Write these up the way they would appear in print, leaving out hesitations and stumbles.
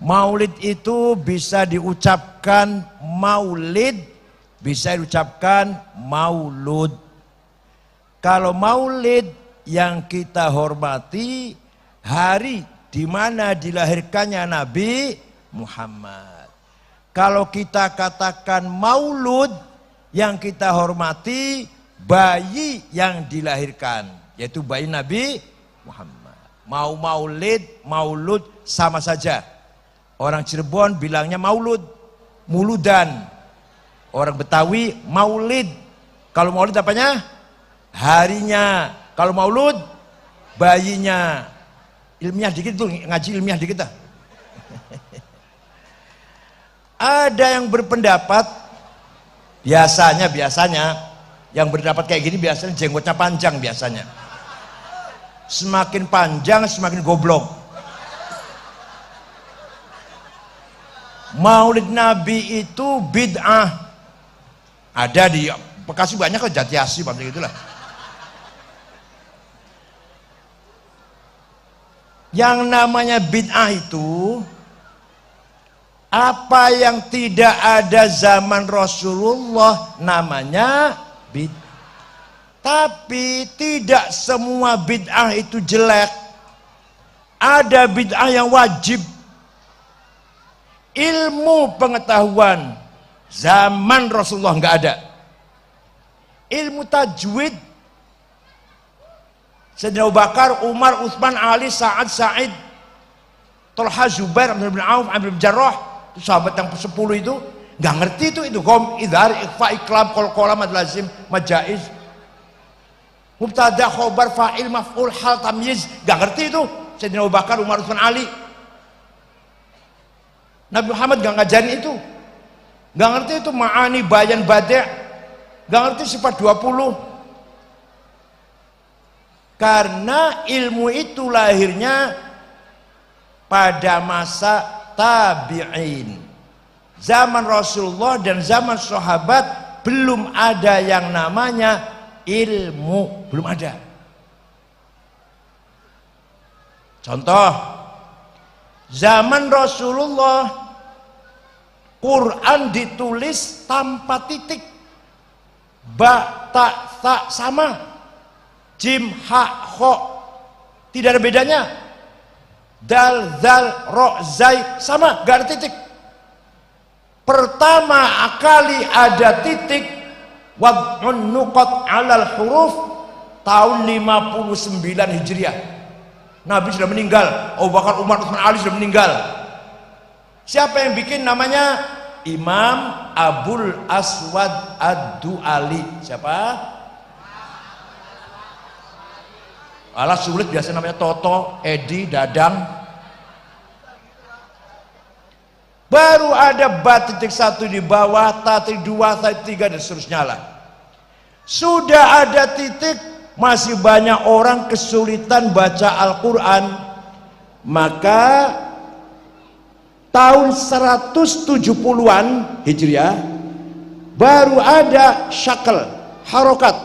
Maulid itu bisa diucapkan maulid, bisa diucapkan maulud. Kalau maulid yang kita hormati hari di mana dilahirkannya Nabi Muhammad. Kalau kita katakan maulud, yang kita hormati bayi yang dilahirkan, yaitu bayi Nabi Muhammad. Mau maulid, maulud sama saja. Orang Cirebon bilangnya maulud, muludan. Orang Betawi maulid. Kalau maulid apanya? Harinya. Kalau maulud bayinya. Ilmiah dikit tuh, ngaji ilmiah dikit dah. Ada yang berpendapat, biasanya yang berpendapat kayak gini biasanya jenggotnya panjang biasanya. Semakin panjang semakin goblok. Maulid Nabi itu bid'ah. Ada di Bekasi banyak kok, Jatiasi macam itulah. Yang namanya bid'ah itu apa yang tidak ada zaman Rasulullah namanya bid'ah. Tapi tidak semua bid'ah itu jelek. Ada bid'ah yang wajib. Ilmu pengetahuan zaman Rasulullah nggak ada. Ilmu tajwid Sayyidina Abu Bakar, Umar, Utsman, Ali, Sa'ad, Sa'id, Talha, Zubair, Abdul bin Auf, Abdul bin Jarrah, itu sahabat yang 10 itu nggak ngerti itu gom, idhar, ikhfa, iklam, qalqalah, mad lazim, mad jaiz, mubtada, khobar, fa'il, maf'ul, hal, tamyiz, nggak ngerti itu. Sayyidina Abu Bakar, Umar, Utsman, Ali. Nabi Muhammad nggak ngajarin itu, nggak ngerti itu ma'ani, bayan, badi', nggak ngerti sifat 20. Karena ilmu itu lahirnya pada masa tabi'in. Zaman Rasulullah dan zaman sahabat belum ada yang namanya ilmu, belum ada. Contoh, zaman Rasulullah Quran ditulis tanpa titik, ba, ta, tha sama, jim, ha, kho tidak ada bedanya, dal, zal, ro, zai sama, gak ada titik. Pertama kali ada titik wad'un nuqat alal huruf tahun 59 Hijriah. Nabi sudah meninggal, Abu Bakar, Umar, Utsman, Ali sudah meninggal. Siapa yang bikin? Namanya Imam Abul Aswad Ad-Du'ali. Siapa? Alah sulit biasa namanya Toto, Edi, Dadang. Baru ada ba titik 1 di bawah, ta titik 2, ta titik 3 dan seterusnya lah. Sudah ada titik, masih banyak orang kesulitan baca Al-Quran. Maka tahun 170-an Hijriah baru ada syakal, harokat,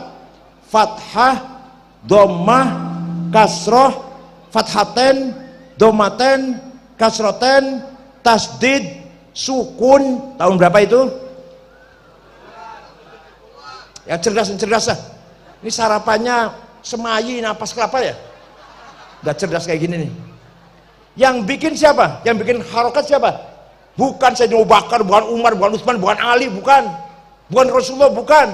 fathah, dhammah, kasroh, fathaten, dhammaten, kasroten, tasdid, sukun. Tahun berapa itu? Yang cerdas lah. Ini sarapannya semayi napas kelapa ya? Udah cerdas kayak gini nih. Yang bikin siapa? Yang bikin harokat siapa? Bukan Sayyidina Abu Bakar, bukan Umar, bukan Utsman, bukan Ali, bukan Rasulullah, bukan.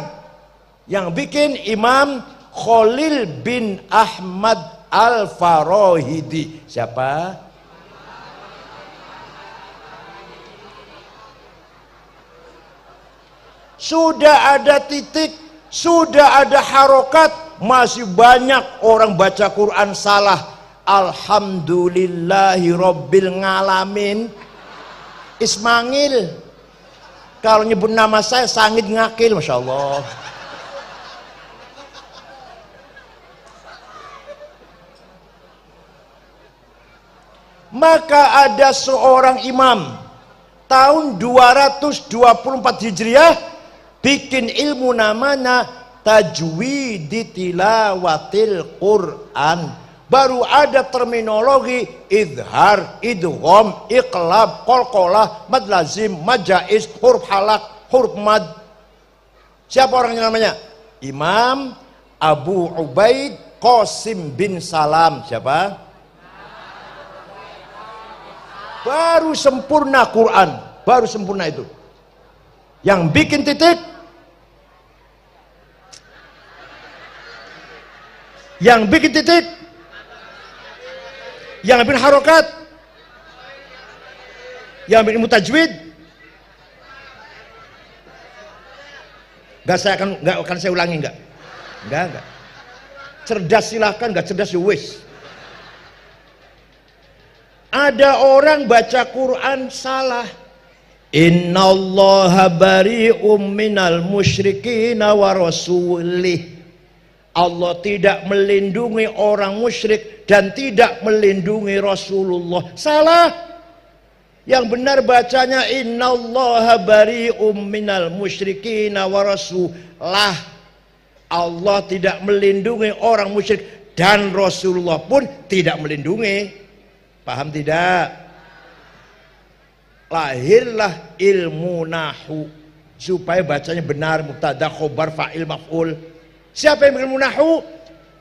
Yang bikin Imam Khalil bin Ahmad Al-Farahidi. Siapa? Sudah ada titik, sudah ada harokat, masih banyak orang baca Quran salah. Alhamdulillahi Rabbil Ngalamin. Ismail, kalau nyebut nama saya sangit ngakil, Masya Allah. Maka ada seorang imam tahun 224 Hijriah bikin ilmu namanya tajwid tilawatil Quran. baru ada terminologi idhar, idgham, iqlab, qalqalah, mad lazim, mad jaiz, huruf halak, huruf mad. Siapa orangnya namanya? Imam Abu Ubaid Qasim bin Salam. Siapa? Baru sempurna Quran, baru sempurna itu. Yang bikin titik, yang bikin titik, yang bikin harokat, yang bikin mutajwid. Nggak akan saya ulangi, nggak. Cerdas silahkan, nggak cerdas ya wis. Ada orang baca Quran salah. Innallaha bari'um minal musyrikina wa rasulih. Allah tidak melindungi orang musyrik dan tidak melindungi Rasulullah. Salah. Yang benar bacanya innallaha bari'um minal musyrikina wa rasulah. Allah tidak melindungi orang musyrik dan Rasulullah pun tidak melindungi. Paham tidak? Lahirlah ilmu nahu supaya bacanya benar, mubtada, khobar, fa'il, maf'ul. Siapa yang berilmu nahu?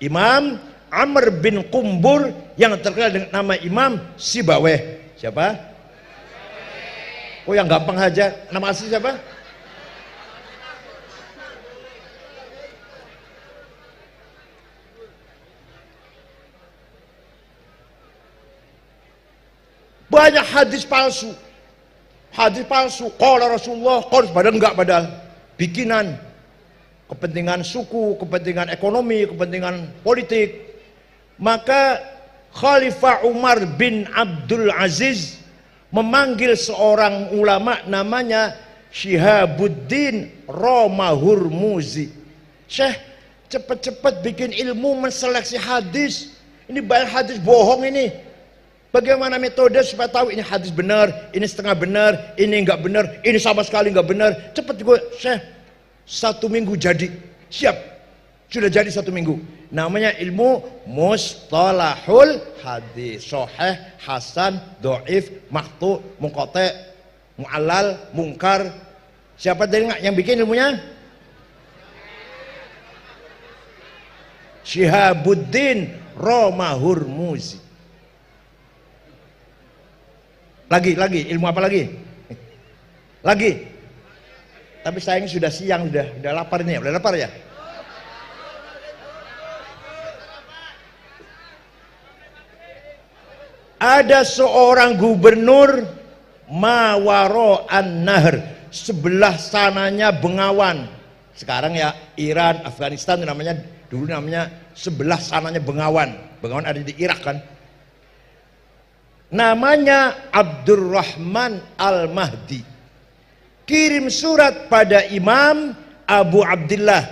Imam Amr bin Qumbur yang terkenal dengan nama Imam Sibaweh. Siapa? Oh, yang gampang aja. Nama asli siapa? Banyak hadis palsu. Hadis palsu. Qala Rasulullah, qala, padahal enggak, padahal bikinan. Kepentingan suku, kepentingan ekonomi, kepentingan politik. Maka Khalifah Umar bin Abdul Aziz memanggil seorang ulama namanya Syihabuddin Romahurmuzi. Syekh, cepat-cepat bikin ilmu menseleksi hadis. Ini banyak hadis bohong ini. Bagaimana metode supaya tahu ini hadis benar, ini setengah benar, ini enggak benar, ini sama sekali enggak benar. Cepat gue, Syekh. 1 minggu jadi. Siap. Sudah jadi 1 minggu. Namanya ilmu mustalahul hadis. Sahih, hasan, dhaif, maqtu, munqati, mu'allal, mungkar. Siapa tadi yang bikin ilmunya? Syihabuddin Romahurmuzi. Lagi, ilmu apa lagi? Lagi. Tapi sayangnya sudah siang, udah lapar nih ya, udah lapar ya. Ada seorang gubernur Mawaro an-Nahr, sebelah sananya Bengawan. Sekarang ya Iran, Afghanistan namanya, dulu namanya sebelah sananya Bengawan. Bengawan ada di Irak kan. Namanya Abdurrahman Al-Mahdi. Kirim surat pada Imam Abu Abdullah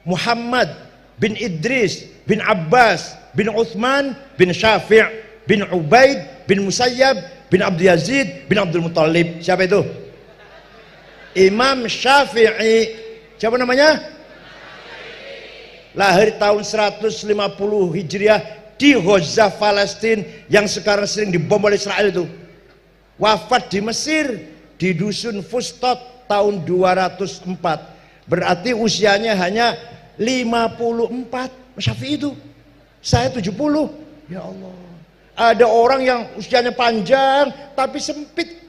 Muhammad bin Idris bin Abbas bin Uthman bin Syafi' bin Ubaid bin Musayyab bin Abdul Yazid bin Abdul Muttalib. Siapa itu? Imam Syafi'i. Siapa namanya? Lahir tahun 150 Hijriah di Gaza, Palestina, yang sekarang sering dibom oleh Israel itu. Wafat di Mesir di dusun Fustot tahun 204. Berarti usianya hanya 54. Syafi'i itu. Saya 70. Ya Allah. Ada orang yang usianya panjang tapi sempit.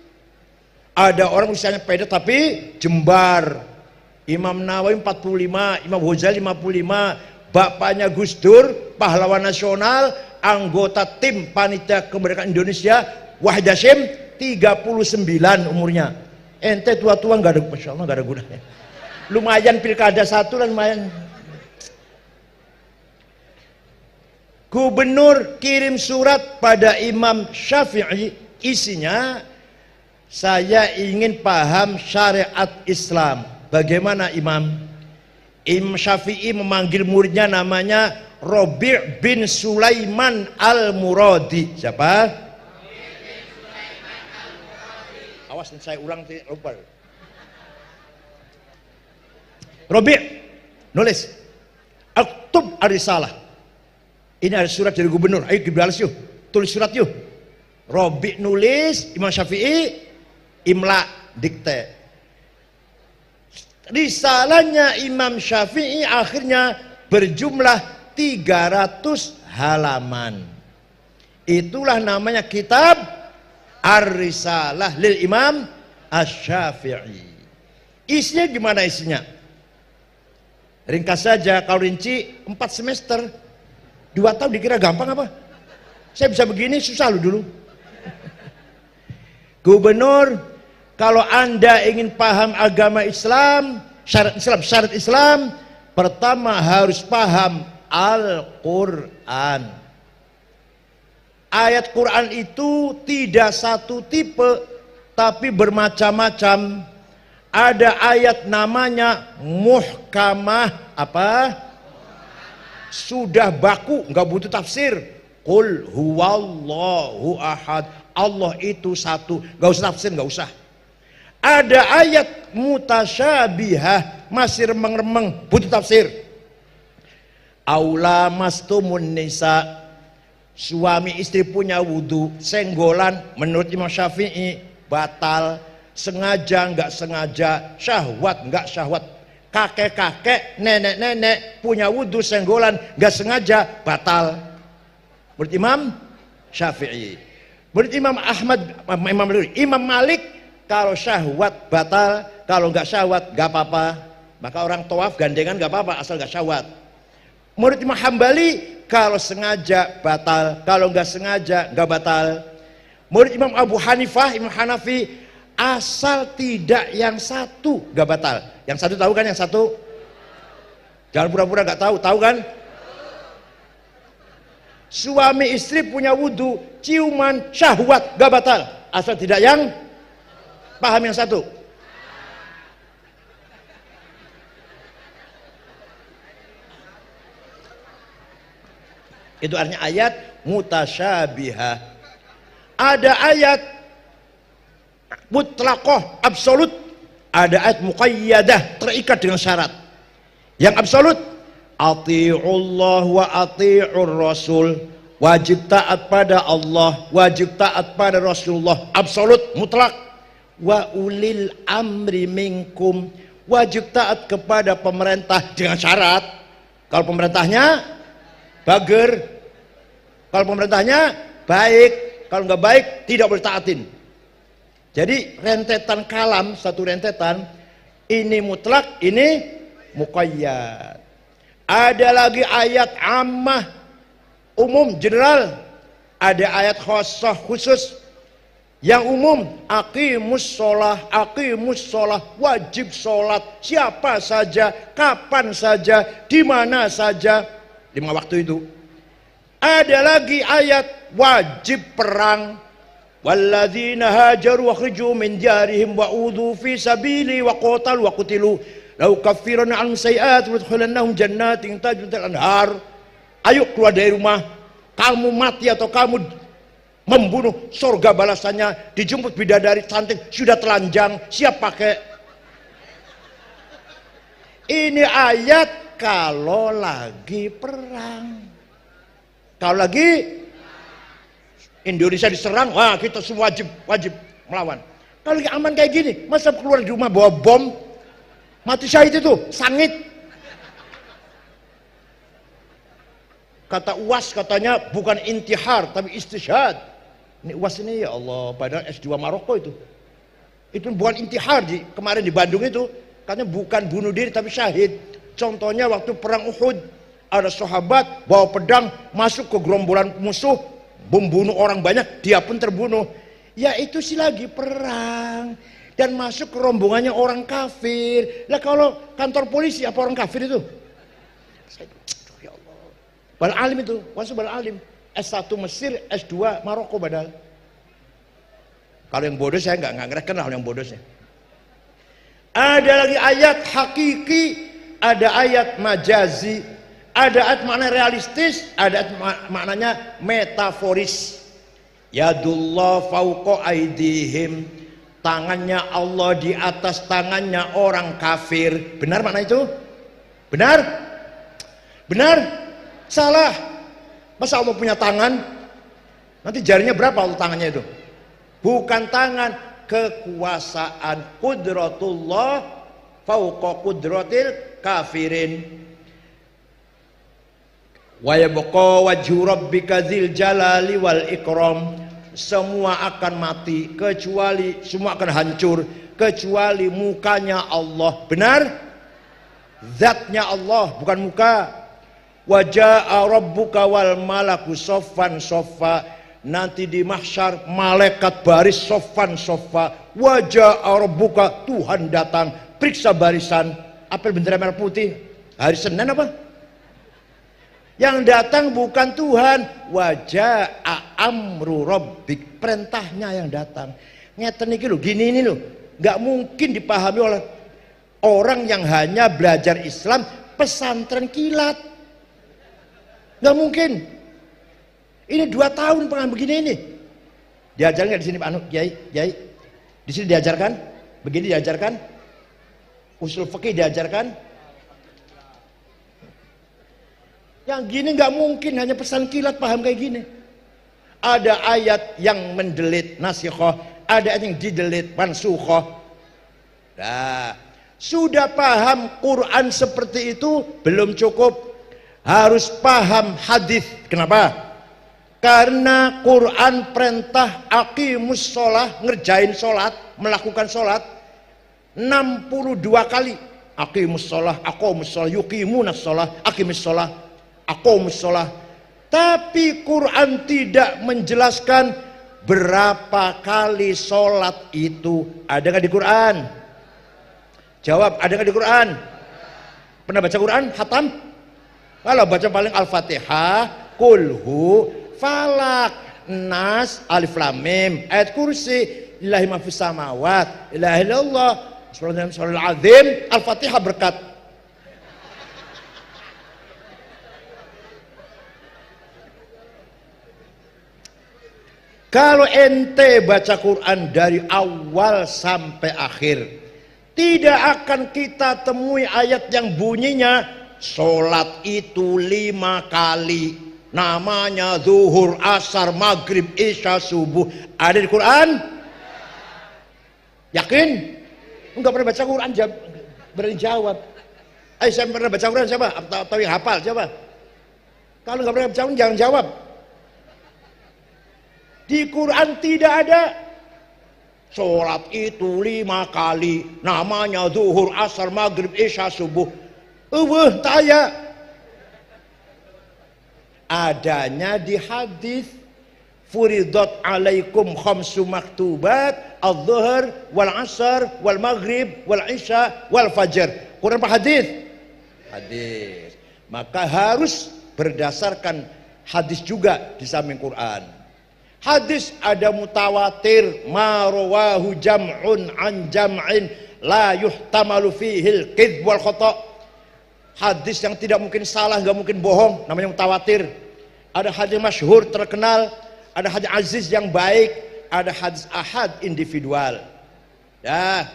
Ada orang usianya pendek tapi jembar. Imam Nawawi 45, Imam Ghazali 55. Bapaknya Gus Dur, pahlawan nasional, anggota tim panitia kemerdekaan Indonesia, Wahid Hasyim, 39 umurnya. Ente tua-tua nggak ada, masya Allah nggak ada gunanya. Lumayan pilkada 1 dan lumayan. Gubernur kirim surat pada Imam Syafi'i, isinya saya ingin paham syariat Islam. Bagaimana Imam? Imam Syafi'i memanggil muridnya namanya Rabi' bin Sulaiman Al-Muradi. Siapa? Awas saya ulang lupa. Rabi' nulis Aktub Ar-Risalah. Ini ada surat dari gubernur, ayo dibalas yuk, tulis surat yuk. Robi nulis, Imam Syafi'i imla dikte. Risalahnya Imam Syafi'i akhirnya berjumlah 300 halaman. Itulah namanya kitab Ar-Risalah lil Imam Asy-Syafi'i. Isinya gimana isinya? Ringkas saja, kalau rinci 4 semester. 2 tahun dikira gampang apa? Saya bisa begini, susah lu dulu. Gubernur, kalau Anda ingin paham agama Islam, syarat Islam, pertama harus paham Al-Quran. Ayat Quran itu tidak satu tipe, tapi bermacam-macam. Ada ayat namanya muhkamah, apa? Sudah baku, nggak butuh tafsir. Qul huwallahu ahad, Allah itu satu, nggak usah tafsir, nggak usah. Ada ayat mutasyabihah, masih remeng-remeng, butuh tafsir. Aula mastumun nisa, suami istri punya wudhu, senggolan menurut Imam Syafi'i batal, sengaja nggak sengaja, syahwat nggak syahwat. Kakek-kakek, nenek-nenek punya wudhu senggolan nggak sengaja, batal menurut Imam Syafi'i. Menurut Imam Malik, kalau syahwat batal, kalau nggak syahwat nggak apa-apa. Maka orang tawaf gandengan nggak apa-apa asal nggak syahwat. Menurut Imam Hambali, kalau sengaja batal, kalau nggak sengaja nggak batal. Menurut Imam Abu Hanifah, Imam Hanafi, asal tidak yang satu nggak batal. Yang satu tahu kan? Yang satu jangan pura-pura nggak tahu, tahu kan? Suami istri punya wudhu, ciuman, syahwat nggak batal, asal tidak yang paham yang satu. Itu artinya ayat mutasyabihah. Ada ayat mutlaqah, absolut. Ada ayat muqayyadah, terikat dengan syarat. Yang absolut, ati'ullah wa ati'ur rasul, wajib taat pada Allah, wajib taat pada Rasulullah, absolut, mutlak. Wa ulil amri minkum, wajib taat kepada pemerintah dengan syarat. Kalau pemerintahnya bager, kalau pemerintahnya baik, kalau nggak baik tidak boleh taatin. Jadi rentetan kalam, satu rentetan, ini mutlak, ini muqayyad. Ada lagi ayat ammah, umum, general. Ada ayat khusus, khusus. Yang umum, aqimus sholah, wajib sholat, siapa saja, kapan saja, di mana saja, 5 waktu itu. Ada lagi ayat wajib perang. Walladzina hajaru wa khruju min diyarihim wa udhu fi sabili wa qatalu wa qutilu law kaffiranna an sayi'at wa adkhulannahum jannatin tajri min tahtiha al-anhar. Ayo keluar dari rumah, kamu mati atau kamu membunuh, surga balasannya, dijemput bidadari cantik sudah telanjang, siap pakai. Ini ayat kalau lagi perang. Kalau lagi Indonesia diserang, wah kita semua wajib melawan. Kalau lagi aman kayak gini, masa keluar di rumah bawa bom, mati syahid itu sangit. Kata UAS katanya bukan intihar tapi istishhad. Ini UAS ini ya Allah, padahal S2 Maroko itu bukan intihar. Kemarin di Bandung itu katanya bukan bunuh diri tapi syahid. Contohnya waktu perang Uhud, ada sahabat bawa pedang masuk ke gerombolan musuh, membunuh orang banyak, dia pun terbunuh. Ya itu sih lagi perang dan masuk ke rombongannya orang kafir. Lah kalau kantor polisi apa orang kafir itu? Ya Allah. Bal alim itu, masuk bal alim. S1 Mesir, S2 Maroko padahal. Kalau yang bodoh saya nggak kenal yang bodosnya. Ada lagi ayat hakiki, ada ayat majazi, ada ayat makna realistis, ada ayat maknanya metaforis. Yadullah fauqa aidihim, tangannya Allah di atas tangannya orang kafir. Benar makna itu? Benar? Benar? Salah? Masa Allah punya tangan? Nanti jarinya berapa Allah tangannya itu? Bukan tangan, kekuasaan. Qudratullah fauqa qudratil kafirin. Wa yabqa wajhu rabbika dzil jalali wal ikram. Semua akan mati kecuali, semua akan hancur kecuali mukanya Allah. Benar? Zatnya Allah, bukan muka. Waja'a rabbuka wal malaku soffan soffa. Nanti di mahsyar malaikat baris soffan soffa. Waja'a rabbuka, Tuhan datang periksa barisan. Apa bendera merah putih? Hari Senin apa? Yang datang bukan Tuhan. Waja'a amru rabbik, perintahnya yang datang. Ngeten iki lho, gini ini lho, nggak mungkin dipahami oleh orang yang hanya belajar Islam pesantren kilat. Nggak mungkin. Ini 2 tahun pengen begini ini. Diajarkan nggak di sini Pak Anu, Kiai? Di sini diajarkan? Begini diajarkan? Usul fikih diajarkan? Yang gini nggak mungkin hanya pesan kilat paham kayak gini. Ada ayat yang mendelit nasikhoh, ada ayat yang didelit mansukhoh. Nah, sudah paham Quran seperti itu belum cukup. Harus paham hadis. Kenapa? Karena Quran perintah aqimus sholah, ngerjain sholat, melakukan sholat 62 kali. Aqimus sholah, aqamus sholah, yuqimunas sholah, aqimus sholah, aqamus sholah. Tapi Quran tidak menjelaskan berapa kali sholat itu. Ada nggak di Quran? Jawab, ada nggak di Quran? Pernah baca Quran? Hatam? Kalau baca paling Al-Fatihah, Kulhu, Falak, Nas, Alif Lam Mim, ayat kursi, Lillahi ma fis samawat, ilaha illallah, Subhanal azim, Al-Fatihah berkat. Kalau ente baca Quran dari awal sampai akhir, tidak akan kita temui ayat yang bunyinya sholat itu 5 kali. Namanya zuhur, asar, maghrib, isya, subuh. Ada di Quran? Yakin? Enggak pernah baca Quran, berani jawab. Ayo, saya pernah baca Quran siapa? Atau yang hafal siapa? Kalau enggak pernah baca Quran jangan jawab. Di Quran tidak ada sholat itu 5 kali. Namanya zuhur, asar, maghrib, isya, subuh. Tanya. Adanya di hadis furidat alaikum khamsu maktubat adh-dhuhr wal asar wal maghrib wal isya wal fajr. Quran apa hadis? Hadis. Maka harus berdasarkan hadis juga di samping Quran. Hadis ada mutawatir, ma rawahu jam'un an jam'in la yuhtamalu fihil kidz wal khata'. Hadis yang tidak mungkin salah, nggak mungkin bohong, namanya mutawatir. Ada hadis masyhur terkenal, ada hadis aziz yang baik, ada hadis ahad individual. Ya,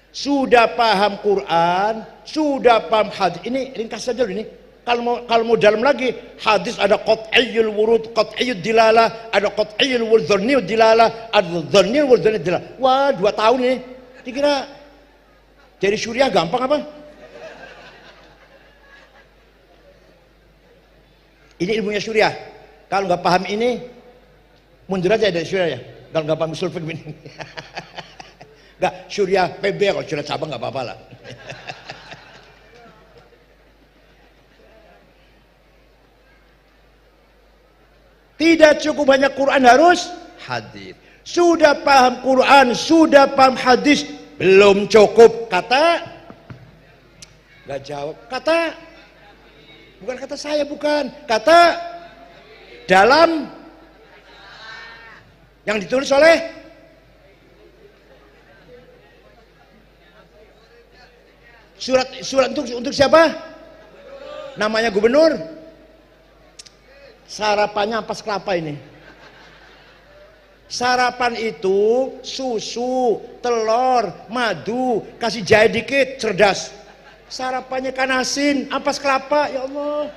sudah paham Quran, sudah paham hadis. Ini ringkas saja ini. Kalau mau dalam lagi, hadis ada qat'iyyul wurud, qat'iyyud dilalah, ada qat'iyyul wurud, dzanniyud dilalah, ada dzanniyul wurud, dzanniyud dilalah. Wah, 2 tahun ini. Dikira jadi syuriah gampang apa? Ini ilmunya syuriah. Kalau nggak paham ini, mundur aja dari syuriah ya. Kalau nggak paham usul fikih ini, nggak syuriah PB, kalau syuriah cabang nggak apa-apa lah. Tidak cukup hanya Quran, harus hadis. Sudah paham Quran, sudah paham hadis, belum cukup. Kata, nggak jawab. Kata, bukan kata saya, bukan. Kata dalam yang ditulis oleh surat untuk siapa? Namanya gubernur. Sarapannya ampas kelapa ini. Sarapan itu susu, telur, madu, kasih jahe dikit, cerdas. Sarapannya kan asin, ampas kelapa, ya Allah.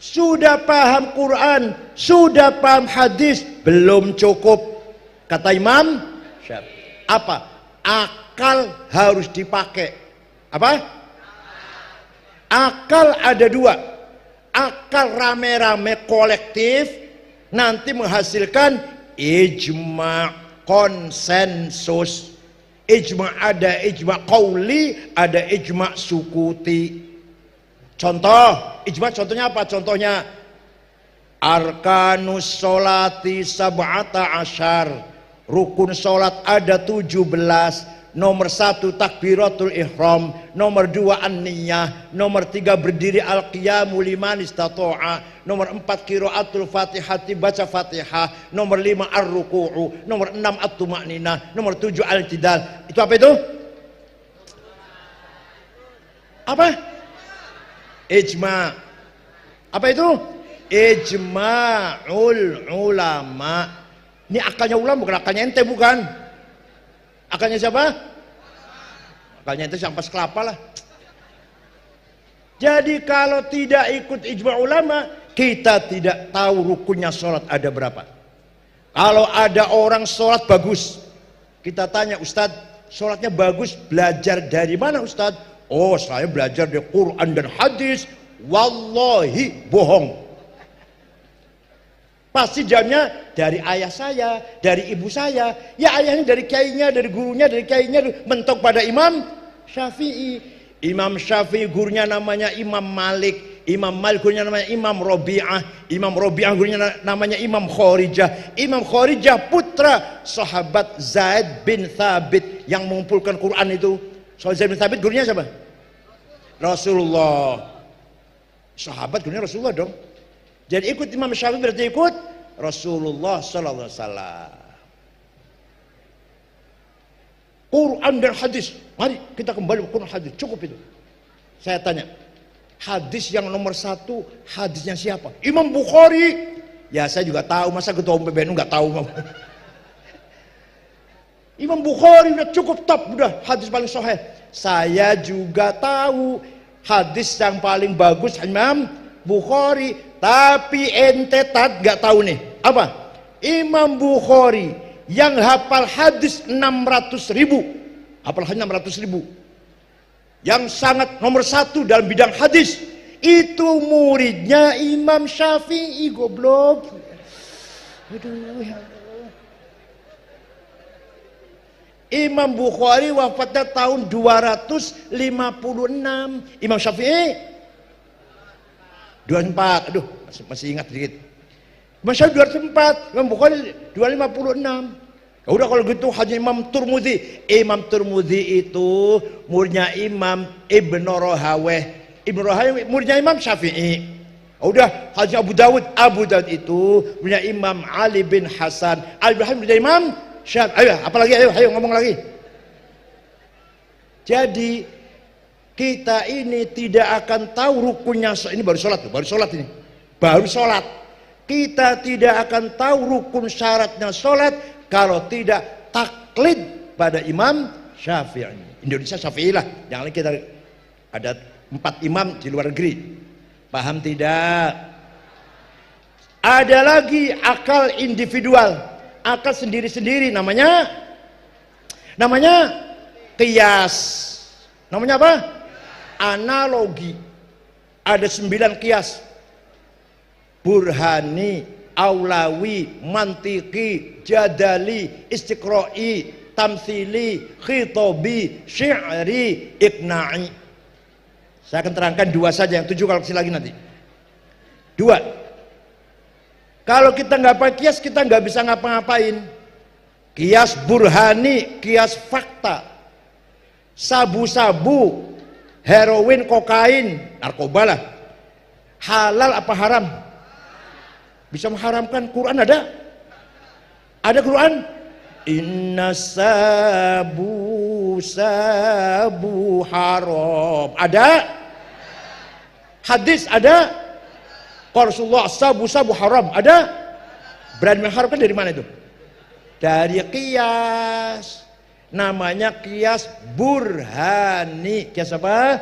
Sudah paham Quran, sudah paham hadis, belum cukup. Kata Imam Syafi'i. Apa? Akal harus dipakai. Apa? Akal ada dua. Akal rame-rame kolektif nanti menghasilkan ijma, konsensus. Ijma ada ijma qauli, ada ijma sukuti. Contoh, ijma contohnya apa? Contohnya arkanus sholati sab'ata asyar. Rukun sholat ada 17. Nomor 1 takbiratul ihram, nomor 2 an-niyah, nomor 3 berdiri al-qiyamu liman istata'a, nomor 4 qiraatul fatihati baca fatihah, nomor 5 ar-ruku'u, nomor 6 at-tuma'ninah, nomor 7 al-i'tidal. Itu apa itu? Apa? Ijma. Apa itu? Ijma'ul ulama. Ini akalnya ulama, bukan akalnya ente, bukan. Akalnya siapa? Akalnya ente sampas kelapa lah. Jadi kalau tidak ikut ijma' ulama, kita tidak tahu rukunnya sholat ada berapa. Kalau ada orang sholat bagus, kita tanya, Ustadz sholatnya bagus, belajar dari mana Ustadz? Oh, saya belajar dari Quran dan hadis. Wallahi bohong. Pasti jawabnya dari ayah saya, dari ibu saya. Ya ayahnya dari kiainya, dari gurunya, dari kiainya. Mentok pada Imam Syafi'i. Imam Syafi'i gurunya namanya Imam Malik. Imam Malik gurunya namanya Imam Robi'ah. Imam Robi'ah gurunya namanya Imam Khorijah. Imam Khorijah putra sahabat Zaid bin Thabit yang mengumpulkan Quran itu. Soal Zaid bin Thabit gurunya siapa? Rasulullah. Sahabat gurunya Rasulullah dong. Jadi ikut Imam Syafi'i berarti ikut Rasulullah sallallahu alaihi wasallam. Quran dan hadis. Mari kita kembali ke Quran hadis. Cukup itu. Saya tanya, hadis yang nomor 1 hadisnya siapa? Imam Bukhari. Ya saya juga tahu, masa ketua umum PBNU nggak tahu? Imam Bukhari udah cukup top, udah hadis paling sahih. Saya juga tahu hadis yang paling bagus Imam Bukhari, tapi ente nggak tahu nih apa? Imam Bukhari yang hafal hadis 600.000, hafal hadis 600.000, yang sangat nomor 1 dalam bidang hadis, itu muridnya Imam Syafi'i. Goblok. Aduh ya. Imam Bukhari wafatnya tahun 256. Imam Syafi'i 24. Aduh, masih ingat dikit. Imam Syafi'i 204, Imam Bukhari 256. Ya udah kalau gitu hanya Imam Turmudi. Imam Turmudi itu muridnya Imam Ibnu Rahaweh. Ibnu Rahaweh muridnya Imam Syafi'i. Ya udah Haji Abu Dawud. Abu Dawud itu muridnya Imam Ali bin Hasan. Ali bin Hasan muridnya Imam Syafi'i. Ayo, apalagi? Ayo ngomong lagi. Jadi kita ini tidak akan tahu rukunnya. Ini baru sholat tuh, baru sholat ini. Baru sholat. Kita tidak akan tahu rukun syaratnya sholat kalau tidak taklid pada Imam Syafi'i. Indonesia Syafi'i lah. Yang lain kita ada 4 imam di luar negeri. Paham tidak? Ada lagi akal individual. Akal sendiri-sendiri, namanya qiyas. Namanya apa? Analogi. Ada 9 qiyas. Burhani, aulawi, mantiki, jadali, istiqra'i, tamthili, khitobi, syi'ri, iqna'i. Saya akan terangkan 2 saja, yang 7 kalau lagi nanti. 2. Kalau kita nggak pakai kias, kita nggak bisa ngapa-ngapain. Kias burhani, kias fakta. Sabu-sabu, heroin, kokain, narkoba lah. Halal apa haram? Bisa mengharamkan. Quran ada? Ada Quran? Inna sabu haram. Ada? Hadis ada? Rasulullah sabu haram ada? Berani mengharamkan dari mana itu? Dari qiyas. Namanya qiyas burhani. Qiyas apa?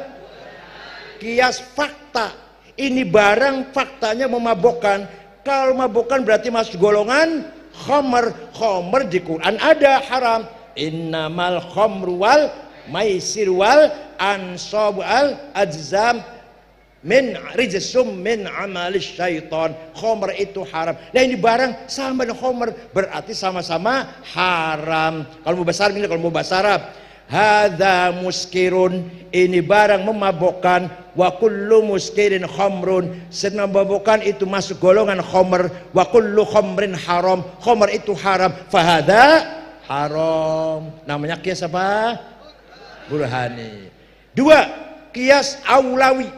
Qiyas fakta. Ini barang faktanya memabokkan. Kalau memabokkan berarti masuk golongan khamr. Khamr di Quran ada haram. Innamal khamru wal maisir wal ansab wal ajzam min rijsum min amalis syaitan. Khamr itu haram. Nah ini barang sama dengan khamr, berarti sama-sama haram. Kalau mau bahasa Arab ini, kalau mau bahasa Arab, hadza muskirun, ini barang memabokkan, wa kullu muskirin khamrun, setiap memabokkan itu masuk golongan khamr, wa kullu khamrin haram, khamr itu haram, fahadza haram. Namanya kias apa? Burhani. Dua, kias aulawi,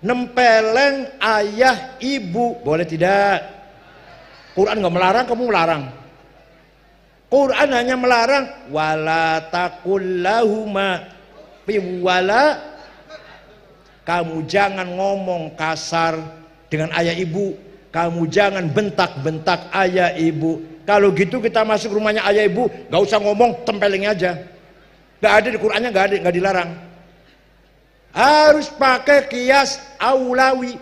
nempeleng ayah ibu, boleh tidak? Quran nggak melarang, kamu melarang. Quran hanya melarang wala taqul lahuma wala, kamu jangan ngomong kasar dengan ayah ibu, kamu jangan bentak-bentak ayah ibu. Kalau gitu kita masuk rumahnya ayah ibu, nggak usah ngomong, tempelingnya aja. Nggak ada di Qurannya, nggak dilarang. Harus pakai kias aulawi.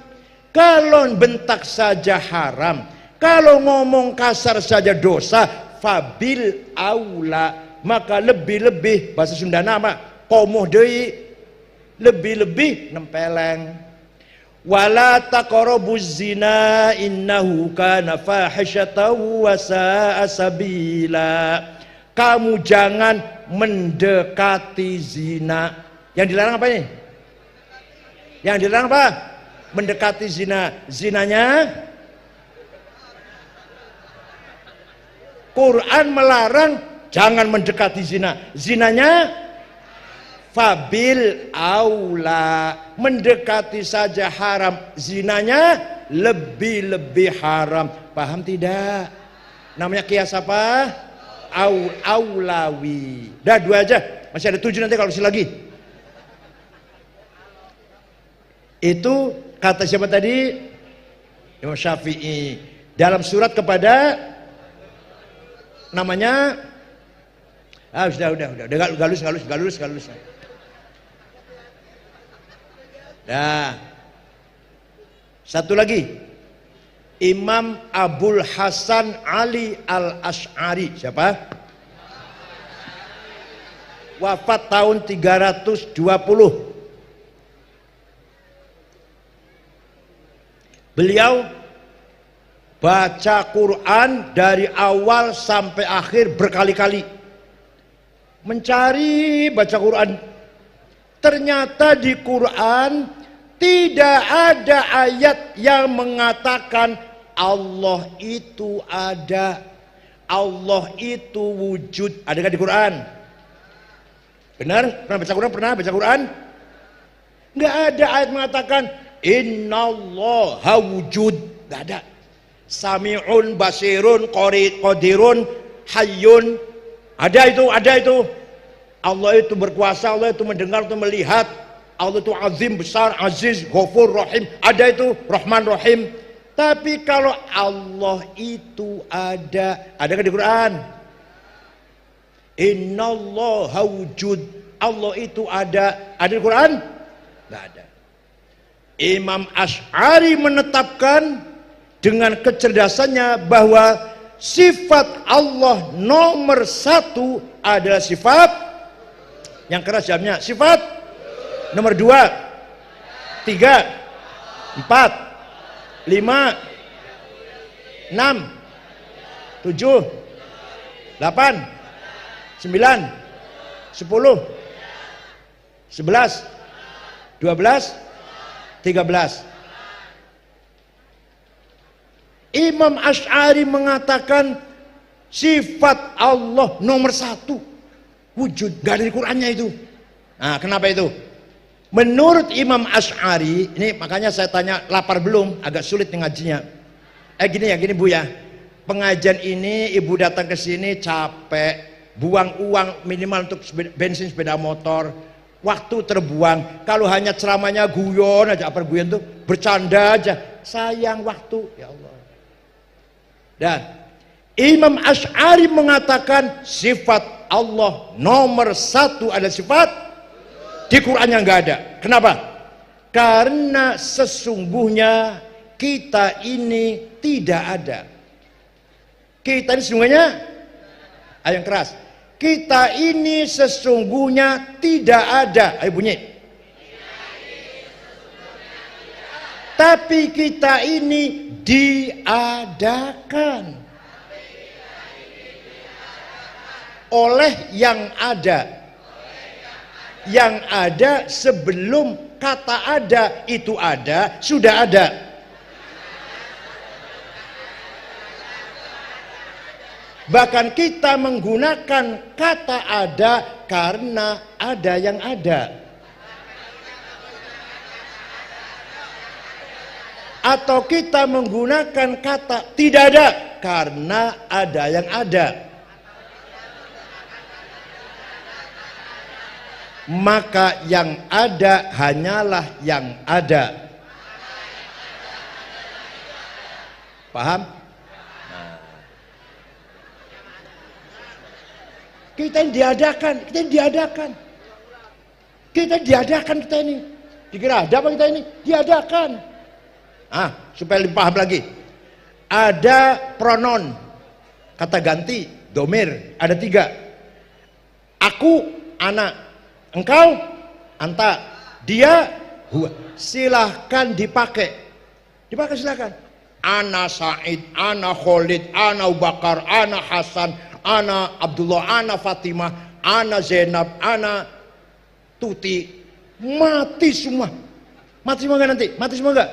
Kalau bentak saja haram, kalau ngomong kasar saja dosa, fabil aula, maka lebih-lebih, bahasa Sunda nama komoh deui, lebih-lebih nempeleng. Wala taqrabuz zina innahu kana fahisyatan wa sa'a sabila. Kamu jangan mendekati zina. Yang dilarang apa ini? Yang dilarang apa? Mendekati zina. Zinanya Quran melarang jangan mendekati zina. Zinanya fabil aula, mendekati saja haram, zinanya lebih-lebih haram. Paham tidak? Namanya kias apa? Aulawi. Dah dua aja, masih ada 7 nanti kalau masih lagi. Itu kata siapa tadi? Imam Syafi'i dalam surat kepada namanya udah galus. Nah, satu lagi, Imam Abul Hasan Ali Al-Asy'ari. Siapa? Wafat tahun 320. Beliau baca Quran dari awal sampai akhir berkali-kali, mencari baca Quran. Ternyata di Quran tidak ada ayat yang mengatakan Allah itu ada, Allah itu wujud. Ada nggak di Quran? Benar? Pernah baca Quran? Pernah baca Quran? Nggak ada ayat mengatakan innallaha wujud. Nggak ada. Sami'un basirun qadirun hayyun. Ada itu. Allah itu berkuasa, Allah itu mendengar, itu melihat, Allah itu azim, besar, aziz, ghafur, rahim. Ada itu, rahman, rahim. Tapi kalau Allah itu ada nggak di Quran? Innallaha wujud, Allah itu ada di Quran? Nggak ada. Imam Asy'ari menetapkan dengan kecerdasannya bahwa sifat Allah nomor 1 adalah sifat yang keras jamnya, sifat nomor 2, 3, 4, 5, 6, 7, 8, 9, 10, 11, 12, 13. Imam Asy'ari mengatakan sifat Allah nomor 1 wujud, gak ada di Qurannya itu. Nah, kenapa itu? Menurut Imam Asy'ari, ini makanya saya tanya, lapar belum? Agak sulit ngajinya. Gini Bu ya. Pengajian ini ibu datang ke sini capek, buang uang minimal untuk bensin sepeda motor, waktu terbuang. Kalau hanya ceramahnya guyon aja, apa guyon tuh? Bercanda aja, sayang waktu. Ya Allah. Dan Imam Asy'ari mengatakan sifat Allah nomor 1 adalah sifat di Qurannya nggak ada. Kenapa? Karena sesungguhnya kita ini tidak ada. Kita ini sesungguhnya, ayo yang keras. Kita ini sesungguhnya tidak ada. Ayo bunyi. Tapi kita ini diadakan oleh yang ada. Yang ada sebelum kata ada itu ada, sudah ada. Bahkan kita menggunakan kata ada karena ada yang ada. Atau kita menggunakan kata tidak ada karena ada yang ada. Maka yang ada hanyalah yang ada. Paham? Nah. Kita ini diadakan, kita ini diadakan. Kita diadakan kita ini. Dikira ada apa kita ini? Diadakan. Supaya lebih paham lagi. Ada pronoun, kata ganti, domir, ada 3. Aku, anak. Engkau, anta, dia, huwa. Silahkan dipakai. Dipakai silahkan. Ana Said, ana Khalid, ana Abu Bakar, ana Hasan, ana Abdullah, ana Fatimah, ana Zainab, ana Tuti. Mati semua. Mati semua gak nanti? Mati semua gak?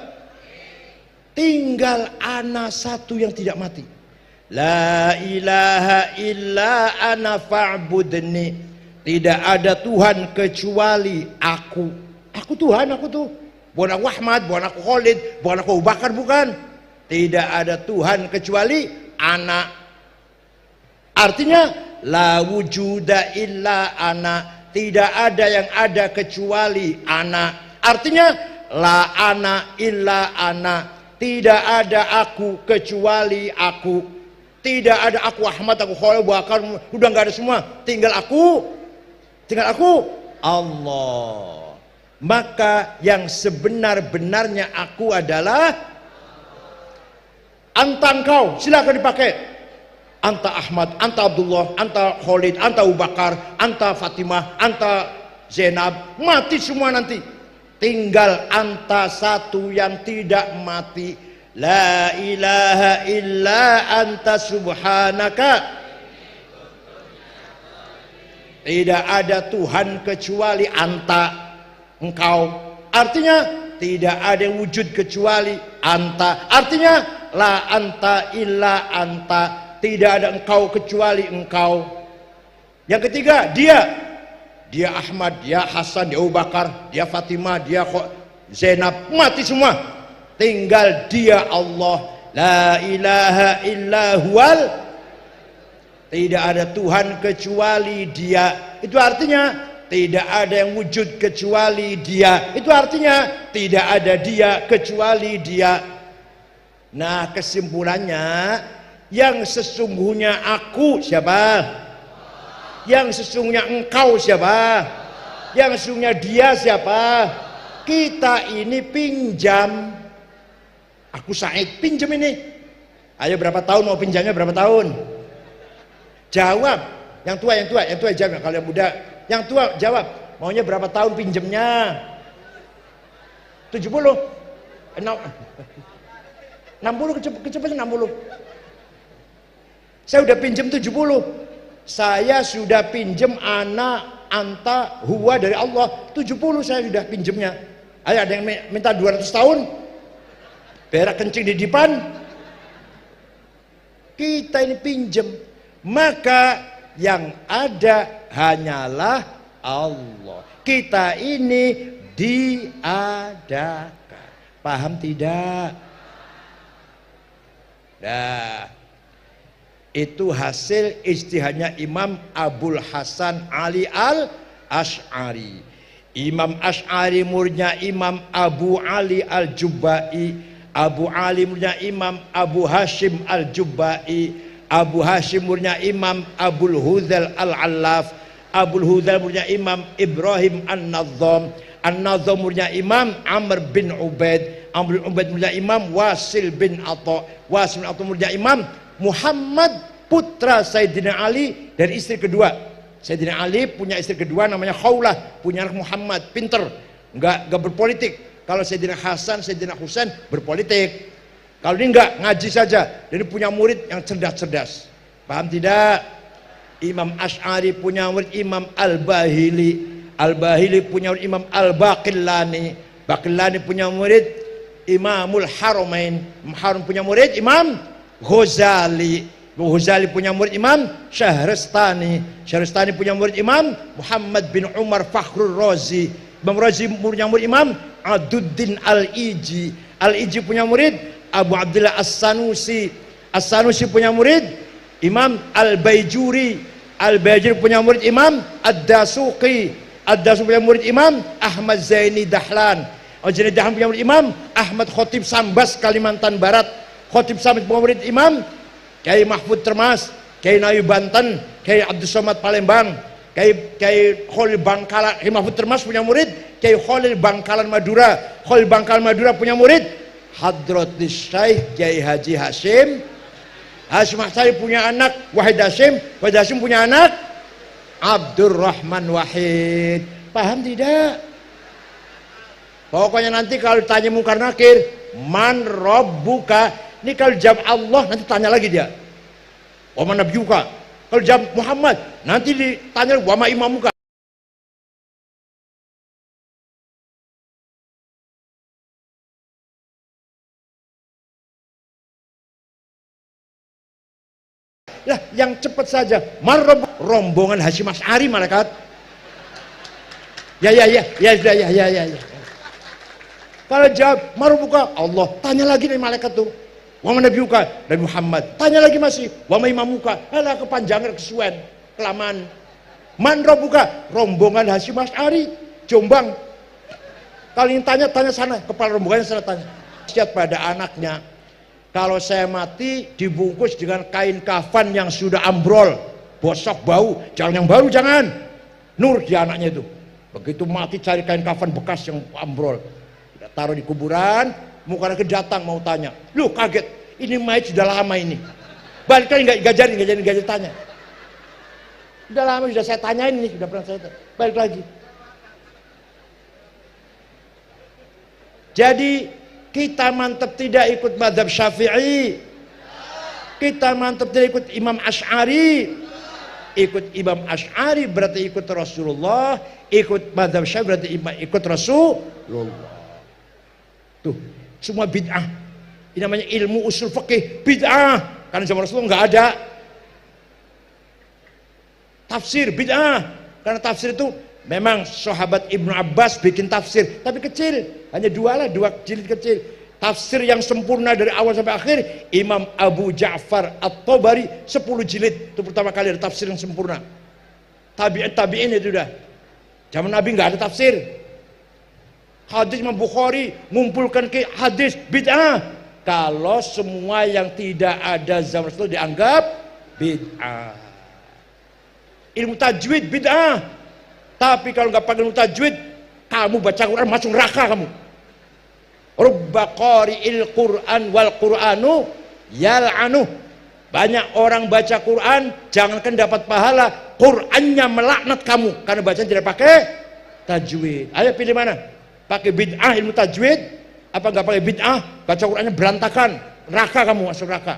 Tinggal ana satu yang tidak mati. La ilaha illa ana fa'budni. Tidak ada Tuhan kecuali aku. Aku Tuhan, aku tuh. Bukan aku Ahmad, bukan aku Khalid, bukan aku Abu Bakar, bukan. Tidak ada Tuhan kecuali ana. Artinya la wujuda illa ana. Tidak ada yang ada kecuali ana. Artinya la ana illa ana. Tidak ada aku kecuali aku. Tidak ada aku Ahmad, aku Khalid, Abu Bakar. Udah nggak ada semua. Tinggal aku. Tinggal aku, Allah. Maka yang sebenar-benarnya aku adalah anta, engkau, silakan dipakai. Anta Ahmad, anta Abdullah, anta Khalid, anta Abu Bakar, anta Fatimah, anta Zainab. Mati semua nanti. Tinggal anta satu yang tidak mati. La ilaha illa anta subhanaka. Tidak ada Tuhan kecuali anta, engkau. Artinya tidak ada yang wujud kecuali anta. Artinya la anta illa anta. Tidak ada engkau kecuali engkau. Yang ketiga, dia Ahmad, dia Hasan, dia Abu Bakar, dia Fatimah, dia Zainab. Mati semua. Tinggal dia Allah. La ilaha illa huwal. Tidak ada Tuhan kecuali dia. Itu artinya tidak ada yang wujud kecuali dia. Itu artinya tidak ada dia kecuali dia. Nah, kesimpulannya, yang sesungguhnya aku siapa? Yang sesungguhnya engkau siapa? Yang sesungguhnya dia siapa? Kita ini pinjam. Aku Said, pinjam ini. Ayo berapa tahun mau pinjamnya, berapa tahun? Jawab. Yang tua jawab. Kalau yang muda, yang tua jawab. Maunya berapa tahun pinjemnya? 70. 60 kecepatan 60. Saya udah pinjam 70. Saya sudah pinjam ana, anta, huwa dari Allah. 70 saya sudah pinjemnya. Ayo ada yang minta 200 tahun? Berak kencing di depan. Kita ini pinjam. Maka yang ada hanyalah Allah. Kita ini diadakan. Paham tidak? Nah, itu hasil ijtihadnya Imam Abul Hasan Ali al-Ash'ari. Imam Ash'ari muridnya Imam Abu Ali al-Jubba'i. Abu Ali muridnya Imam Abu Hashim al-Jubba'i. Abu Hashim muridnya Imam Abul Hudzal al-Allaf. Abul Hudzal muridnya Imam Ibrahim an-Nazzam. An-Nadhm muridnya Imam Amr bin Ubaid, Amr bin Ubaid muridnya Imam Wasil bin Atha, Wasil bin Atha muridnya Imam Muhammad putra Sayyidina Ali dari istri kedua. Sayyidina Ali punya istri kedua namanya Khawlah, punya anak Muhammad, pinter, nggak berpolitik. Kalau Sayyidina Hasan, Sayyidina Husain berpolitik. Kalau ini enggak, ngaji saja. Jadi punya murid yang cerdas-cerdas. Paham tidak? Imam Asy'ari punya murid Imam Al-Bahili. Al-Bahili punya murid Imam Al-Baqillani. Baqillani punya murid Imamul Haramain. Haram punya murid Imam Ghazali. Ghazali punya murid Imam Syahrastani. Syahrastani punya murid Imam Muhammad bin Umar Fakhrul Razi. Imam Razi punya murid Imam Aduddin Al-Iji. Al-Iji punya murid Abu Abdullah As-Sanusi. As-Sanusi punya murid Imam Al-Baijuri. Al-Baijuri punya murid Imam Ad-Dasuqi. Ad-Dasuqi punya murid Imam Ahmad Zaini Dahlan. Zaini Dahlan punya murid Imam Ahmad Khotib Sambas Kalimantan Barat. Khotib Sambas punya murid Imam Kiai Mahfud Termas, Kiai Nayu Banten, Kiai Abdul Somad Palembang, Kiai Khalil Bangkalan. Kiai Mahfud Termas punya murid Kiai Khalil Bangkalan Madura. Khalil Bangkalan Madura punya murid Hadratus Syekh Kiai Haji Hasyim. Hasyim Asy'ari punya anak Wahid Hasyim. Wahid Hasyim punya anak Abdurrahman Wahid. Paham tidak? Pokoknya nanti kalau ditanya Munkar Nakir, man rabbuka, ini kalau jawab Allah nanti tanya lagi dia, wa man nabiyuka. Kalau jawab Muhammad nanti ditanya wa ma imamuka. Lah yang cepat saja, man rombongan Hasyim Asy'ari malaikat. Ya. Kalau jawab marubuka Allah, tanya lagi dari malaikat tuh. Wa man nabiyuka dari Muhammad. Tanya lagi masih, wa ma imamuka. Alah kepanjangan kesuwen, kelamaan. Man rabbuka, rombongan Hasyim Asy'ari, Jombang. Kalau ingin tanya sana, kepala rombongannya sana tanya. Siap pada anaknya. Kalau saya mati dibungkus dengan kain kafan yang sudah ambrol, bosok bau, jangan yang baru, jangan. Nur di anaknya itu. Begitu mati cari kain kafan bekas yang ambrol, taruh di kuburan. Muka anaknya datang mau tanya, lu kaget, ini mayat sudah lama ini. Balik lagi nggak jadi tanya. Sudah lama sudah saya tanyain ini, sudah pernah saya tanya. Balik lagi. Jadi kita mantap tidak ikut mazhab Syafi'i, kita mantap tidak ikut Imam Asy'ari. Ikut Imam Asy'ari berarti ikut Rasulullah, ikut mazhab Syafi'i berarti ikut Rasulullah. Tuh, semua bid'ah. Ini namanya ilmu usul fikih, bid'ah. Karena zaman Rasulullah nggak ada. Tafsir bid'ah. Karena tafsir itu memang sahabat Ibnu Abbas bikin tafsir, tapi kecil, hanya dua jilid kecil. Tafsir yang sempurna dari awal sampai akhir Imam Abu Ja'far At-Tabari 10 jilid. Itu pertama kali ada tafsir yang sempurna. Tabi'in itu udah. Zaman Nabi nggak ada tafsir. Hadis Imam Bukhari ngumpulkan ke hadis, bid'ah. Kalau semua yang tidak ada zaman Rasul dianggap bid'ah. Ilmu tajwid bid'ah. Tapi kalau nggak pakai ilmu tajwid, kamu baca Quran masuk neraka kamu. Rubba qari'il Qur'an wal Qur'anu yal'anu. Banyak orang baca Quran, jangankan dapat pahala, Qur'annya melaknat kamu karena bacaan tidak pakai tajwid. Ayo pilih mana? Pakai bid'ah ilmu tajwid, apa nggak pakai bid'ah, baca Qur'annya berantakan, neraka kamu, masuk neraka.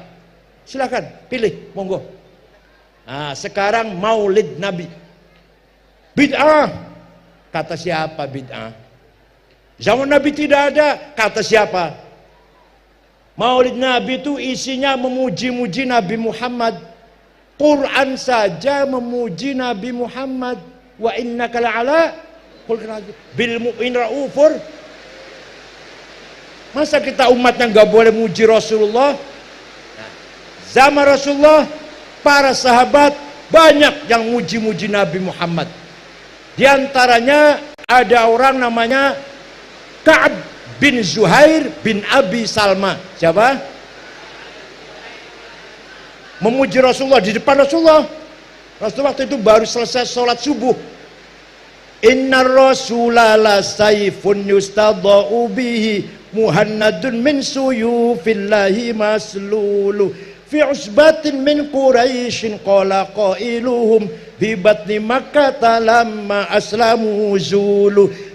Silakan pilih, monggo. Nah, sekarang Maulid Nabi. Bid'ah. Kata siapa bid'ah? Zaman Nabi tidak ada. Kata siapa? Maulid Nabi itu isinya memuji-muji Nabi Muhammad. Quran saja memuji Nabi Muhammad. Wa innaka la'ala bil mu'min raufur. Masa kita umatnya nggak boleh muji Rasulullah? Zaman Rasulullah, para sahabat banyak yang muji-muji Nabi Muhammad. Di antaranya ada orang namanya Ka'ab bin Zuhair bin Abi Salma. Siapa? Memuji Rasulullah di depan Rasulullah. Rasulullah waktu itu baru selesai sholat subuh. Innar rasula la sayfun yustadha'u bihi muhannadun min suyufillahi maslulu fi usbatin min quraishin qala qailuhum fi batni makkah lamma aslamu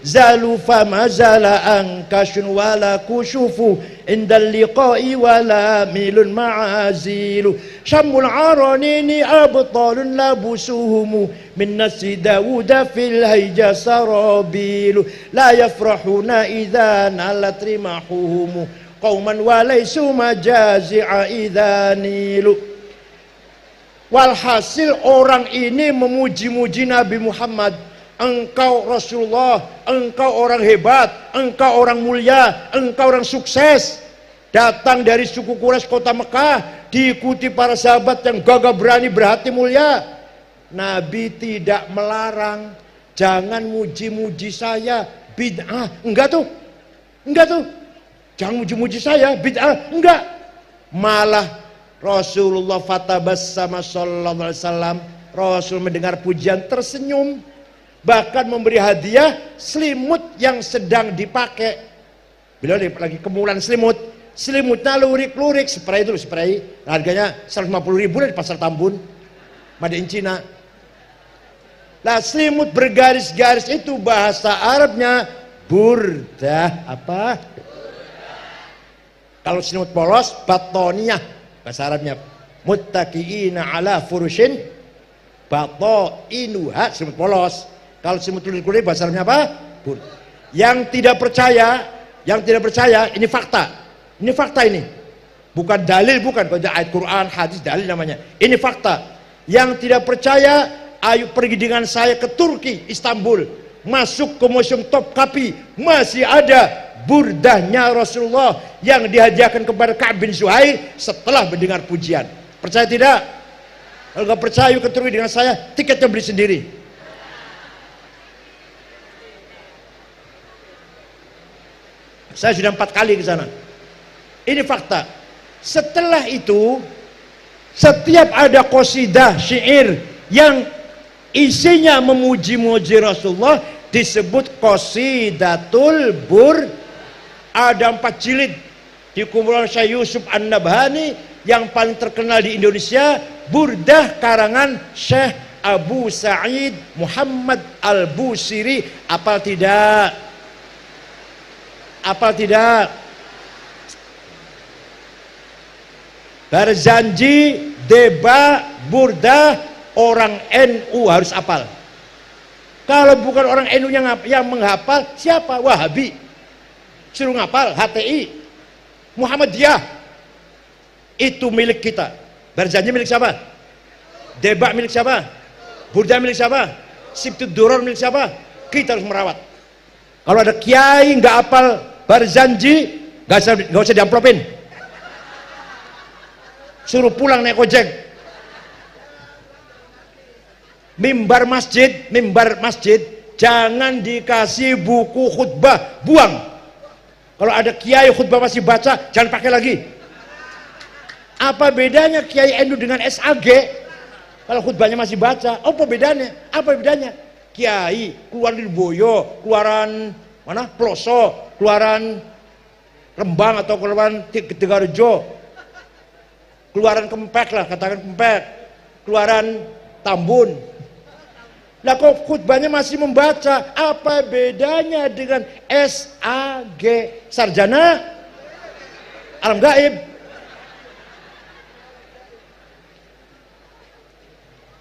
zalu fama zala ankashun wala kushufu indal liqa'i wala milun ma'azilu syamul aranini abtalun labusuhumu min nasi dawuda fil hayja sarabilu la yafrahuna idha nalat rimahuhumu qauman walaisu majazi'a idhanilu. Walhasil orang ini memuji-muji Nabi Muhammad. Engkau Rasulullah, engkau orang hebat, engkau orang mulia, engkau orang sukses. Datang dari suku Quraisy kota Mekah, diikuti para sahabat yang gagah berani berhati mulia. Nabi tidak melarang, jangan muji-muji saya, bid'ah. Enggak tuh, jangan muji-muji saya, bid'ah, enggak. Malah Rasulullah fatabassama sallallahu alaihi wasallam, Rasul mendengar pujian tersenyum, bahkan memberi hadiah selimut yang sedang dipakai. Beliau lagi kemulan selimutnya lurik-lurik, spray itu spray, harganya 150.000 di pasar Tambun, made in Cina. Nah, selimut bergaris-garis itu bahasa Arabnya burdah apa? Kalau selimut polos batoniyah bahasa Arabnya. Muttaqiina ala furushin batainuha, selimut polos. Kalau selimut lurik-lurik bahasa Arabnya apa? Yang tidak percaya ini fakta. Ini fakta ini. Bukan dalil, bukan ayat Quran, hadis, dalil namanya. Ini fakta. Yang tidak percaya, ayo pergi dengan saya ke Turki, Istanbul. Masuk ke Museum Topkapi, masih ada burdahnya Rasulullah yang dihadiahkan kepada Ka'ab bin Zuhair setelah mendengar pujian. Percaya tidak? Kalau nggak percaya, yuk ke Turki dengan saya, tiketnya beli sendiri. Saya sudah 4 kali ke sana. Ini fakta. Setelah itu, setiap ada qasidah syair yang isinya memuji-muji Rasulullah disebut qasidatul bur. Ada 4 jilid di kumpulan Syekh Yusuf An-Nabhani. Yang paling terkenal di Indonesia burdah karangan Syekh Abu Sa'id Muhammad Al-Busiri. Apal tidak? Apal tidak? Barzanji, Deba, Burdah, orang NU harus apal. Kalau bukan orang NU yang menghafal, siapa? Wahabi. Suruh ngapal, HTI, Muhammadiyah. Itu milik kita. Barzanji milik siapa? Deba milik siapa? Burdah milik siapa? Sibtud Duror milik siapa? Kita harus merawat. Kalau ada kiai nggak apal Barzanji, nggak usah diamplopin. Suruh pulang naik ojek. Mimbar masjid jangan dikasih buku khutbah, buang. Kalau ada kiai khutbah masih baca, jangan pakai lagi. Apa bedanya kiai NU dengan SAG? Kalau khutbahnya masih baca, apa bedanya? Apa bedanya? Kiai keluar di Boyo, keluaran mana? Ploso, keluaran Rembang atau keluaran Tegarjo. Keluaran Kempek lah, katakan Kempek, keluaran Tambun. Lah kok khutbahnya masih membaca? Apa bedanya dengan SAG, sarjana alam gaib?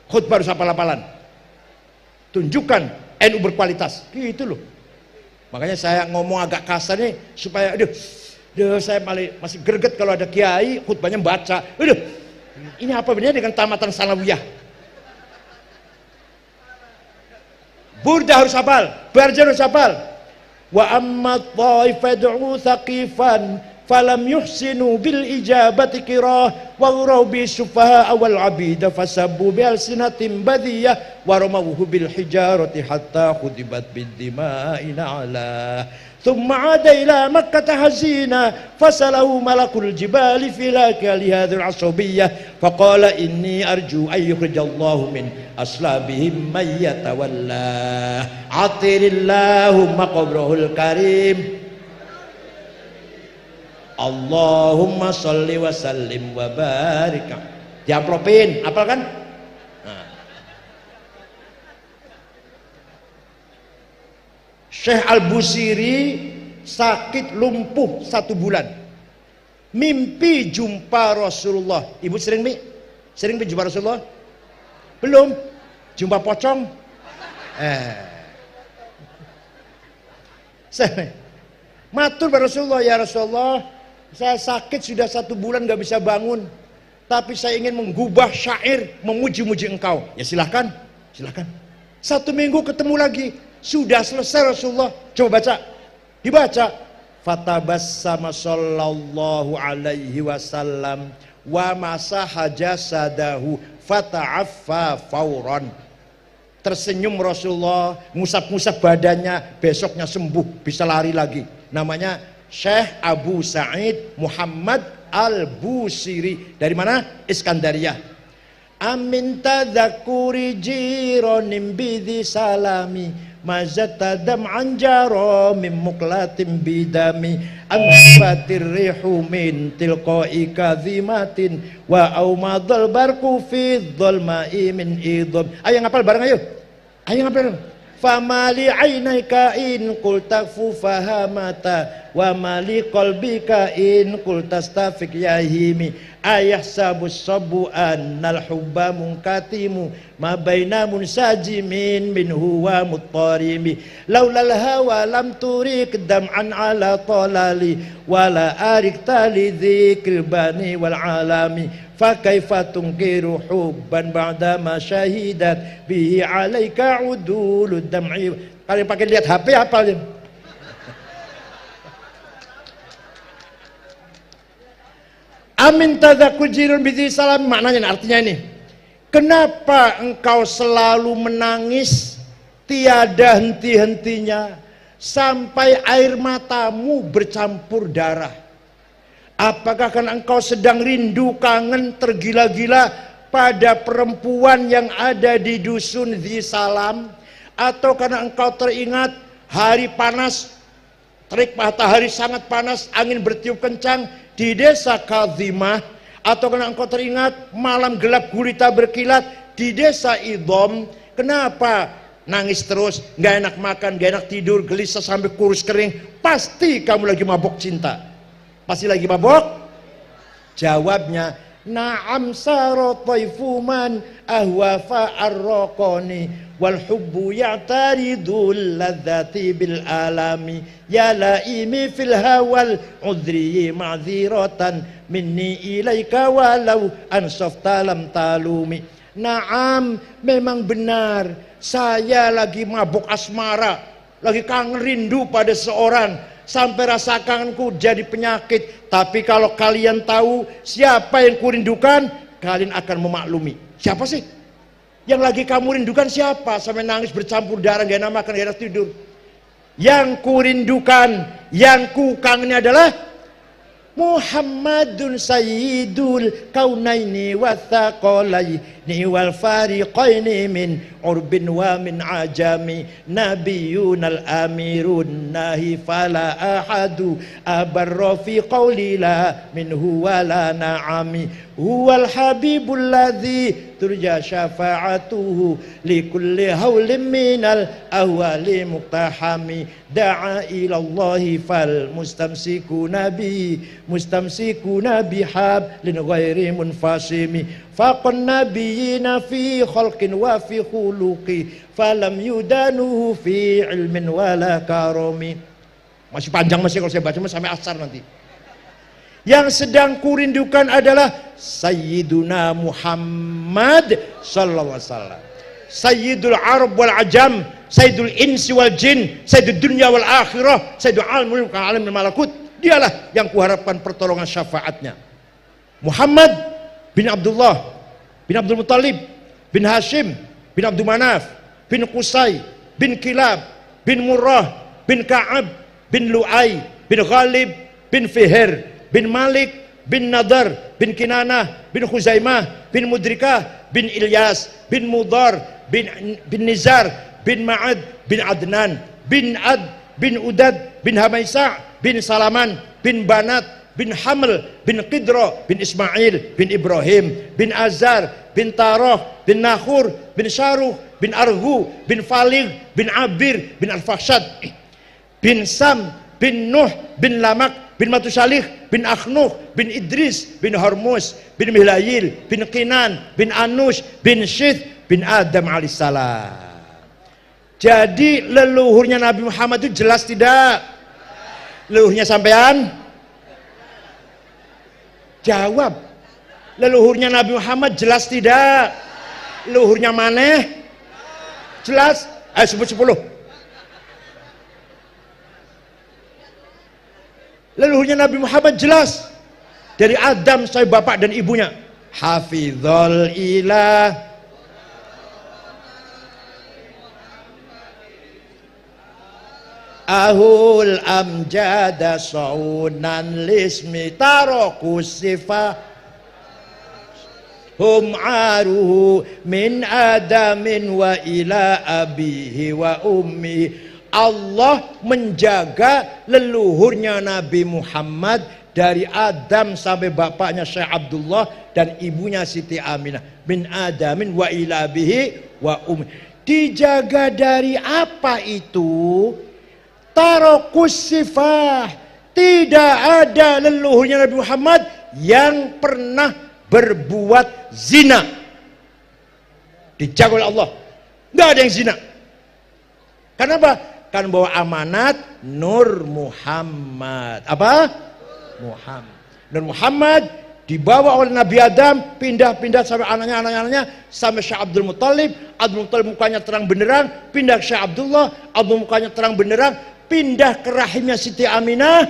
Khutbah harus hafal-hafalan. Tunjukkan NU berkualitas, gitu loh. Makanya saya ngomong agak kasar nih supaya saya masih greget kalau ada kiai khutbahnya baca. Ini apa bedanya dengan tamatan sanawiyah? Burdah harus hafal, Barzanji harus hafal. Wa amma ta'ifad'u thaqifan falam yuhsinu bil ijabati qirah wa ghurabi sufaha awal abida fasabbu bi alsinatin badiyah wa ramawhu bil hijarati hatta khudibat bid dima'ina ala. ثم عاد إلى مكة حزينا فسأله ملك الجبال فلاك لهذه العصبية فقال إني أرجو أن يخرج الله من aslabihim mayyatawalla atirillahumma qabrahul karim Allahumma sholli wa sallim wa barik. Diaplopin, apal kan? Nah. Syekh Al-Busiri sakit lumpuh 1 bulan. Mimpi jumpa Rasulullah. Ibu sering jumpa Rasulullah? Belum? Jumpa pocong? Matur pada Rasulullah, ya Rasulullah, saya sakit sudah 1 bulan gak bisa bangun, tapi saya ingin menggubah syair memuji-muji engkau. Ya silahkan. 1 minggu ketemu lagi, sudah selesai Rasulullah. Coba baca. Dibaca. Fatabassama sallallahu alaihi wasallam wa masaha jasadahu fata'affa fauran. Tersenyum Rasulullah, ngusap-ngusap badannya, besoknya sembuh, bisa lari lagi. Namanya Syekh Abu Sa'id Muhammad Al-Busiri. Dari mana? Iskandariyah. Amin tadzakuri jironim bidhi salami mazatadam anjaro mim muklatim bidami amfatir rihu min tilqai kadhimatin wa aumadal barku fi dhulma'i min idham. Ayo ngapal bareng ayo. Ayo ngapal. Famali ainaika in qul takfu fahamata wa mali qalbika in qul tastafik yahimi ayahsabus sabu annal hubba munkatimu ma baina munsajimin minhu wa muttarimi laulal hawa lam turik dam'an ala talali wala arik tali dzikril bani wal alami fakaifa tunkiru hubban ba'da ma syahidat bihi alaika udulud dam'i. Kalian pakai lihat HP hafal. Amin tadzakul jirun bidhi salam, maknanya artinya ini. Kenapa engkau selalu menangis tiada henti-hentinya sampai air matamu bercampur darah? Apakah karena engkau sedang rindu, kangen, tergila-gila pada perempuan yang ada di dusun Dhi Salam? Atau karena engkau teringat hari panas, terik matahari sangat panas, angin bertiup kencang di desa Kadhimah? Atau karena engkau teringat malam gelap gulita berkilat di desa Idham? Kenapa nangis terus, gak enak makan, gak enak tidur, gelisah sampai kurus kering? Pasti kamu lagi mabok cinta. Pasti lagi mabok? Jawabnya, na'am saro taifuman ahwa fa'arraqani wal hubbu ya'taridul ladzati bil alami ya laimi fil hawal udri ma'ziratan minni ilaika walau ansafta lam talumi. Na'am, memang benar, saya lagi mabuk asmara, lagi kangen rindu pada seorang, sampai rasa kangenku jadi penyakit. Tapi kalau kalian tahu siapa yang kurindukan, kalian akan memaklumi. Siapa sih yang lagi kamu rindukan? Siapa sampai nangis bercampur darah, gak enak makan, gak enak tidur? Yang kurindukan, yang ku kangen adalah Muhammadun sayyidul kaunaini wa thaqalaini wal fariqaini min urbin wa min ajami nabiyunal amirun nahi fala ahadu abarra fi qawli la minhu wala na'ami huwal habibul ladzi turja syafa'atuhu likulli hawlim minal ahwali muqtahami da'a ilallahi fal mustamsiku nabi mustamsikuna bihablin ghairi munfasimi faqan nabiyina fi khalqin wa fi khuluqi falam yudanuhu fi ilmin wala karami. Masih panjang masih kalau saya baca sampai asar nanti. Yang sedang kurindukan adalah Sayyiduna Muhammad sallallahu alaihi wasallam, Sayyidul Arab wal Ajam, Sayyidul Insi wal Jin, Sayyidul Dunya wal Akhirah, Sayyidul Alamul Mulk wal Alamul Malakut. Dialah yang kuharapkan pertolongan syafaatnya. Muhammad bin Abdullah bin Abdul Muttalib bin Hashim bin Abdul Manaf bin Qusay bin Kilab bin Murrah bin Ka'ab bin Lu'ay bin Ghalib bin Fihr bin Malik bin Nadar bin Kinanah bin Khuzaimah bin Mudrikah bin Ilyas bin Mudar bin Nizar bin Ma'ad bin Adnan bin Ad bin Udad bin Hamaisa bin Salaman bin Banat bin Haml bin Qidra bin Ismail bin Ibrahim bin Azar bin Taroh bin Nahur bin Sharuh bin Arhu bin Falig bin Abir bin Al-Fakhshad bin Sam bin Nuh bin Lamak bin Matusalih bin Akhnuh bin Idris bin Hormuz bin Mihlayil bin Qinan bin Anush bin Syith bin Adam alaihissalam. Jadi leluhurnya Nabi Muhammad itu jelas tidak? Leluhurnya sampean? Jawab. Leluhurnya Nabi Muhammad jelas tidak? Leluhurnya maneh? Jelas? Ayo sebut 10. Leluhurnya Nabi Muhammad jelas. Dari Adam sampai bapak dan ibunya. Hafizul ilah. Ahul amjada saunan lismi taroku sifah hum aruhu min adamin wa ila abihi wa ummi. Allah menjaga leluhurnya Nabi Muhammad dari Adam sampai bapaknya Syekh Abdullah dan ibunya Siti Aminah, min adamin wa ila abihi wa ummi. Dijaga dari apa itu? Tarokus sifah. Tidak ada leluhurnya Nabi Muhammad yang pernah berbuat zina. Dijaga oleh Allah. Nggak ada yang zina. Kenapa? Kan bawa amanat Nur Muhammad. Apa? Muhammad. Nur Muhammad dibawa oleh Nabi Adam, pindah-pindah sampai anaknya sampai Syekh Abdul Muttalib. Abdul Muttalib mukanya terang benderang, pindah ke Syekh Abdullah. Abdul mukanya terang benderang, pindah ke rahimnya Siti Aminah.